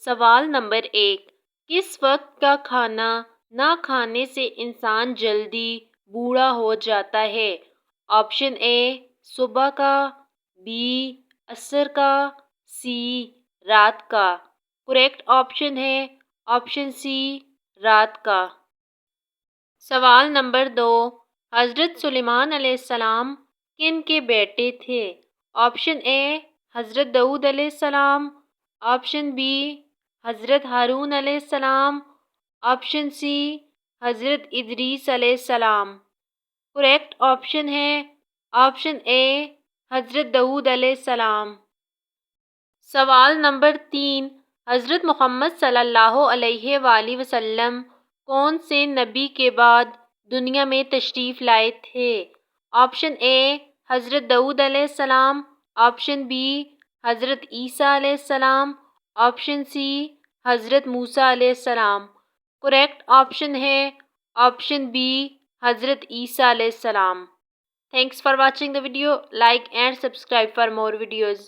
سوال نمبر 1، کس وقت کا کھانا نہ کھانے سے انسان جلدی بوڑھا ہو جاتا ہے؟ آپشن اے صبح کا، بی عصر کا، سی رات کا۔ کریکٹ آپشن ہے آپشن سی رات کا۔ سوال نمبر 2، حضرت سلیمان علیہ السلام کن کے بیٹے تھے؟ آپشن اے حضرت داؤد علیہ السلام، آپشن بی حضرت ہارون علیہ السلام، آپشن سی حضرت ادریس علیہ السلام۔ کریکٹ آپشن ہے آپشن اے حضرت داؤد علیہ السلام۔ سوال نمبر 3، حضرت محمد صلی اللہ علیہ وآلہ وسلم کون سے نبی کے بعد دنیا میں تشریف لائے تھے؟ آپشن اے حضرت داؤد علیہ السلام، آپشن بی حضرت عیسیٰ علیہ السلام، آپشن سی حضرت موسیٰ علیہ السلام۔ کریکٹ آپشن ہے آپشن بی حضرت عیسیٰ علیہ السلام۔ Thanks for watching the video. Like and subscribe for more videos.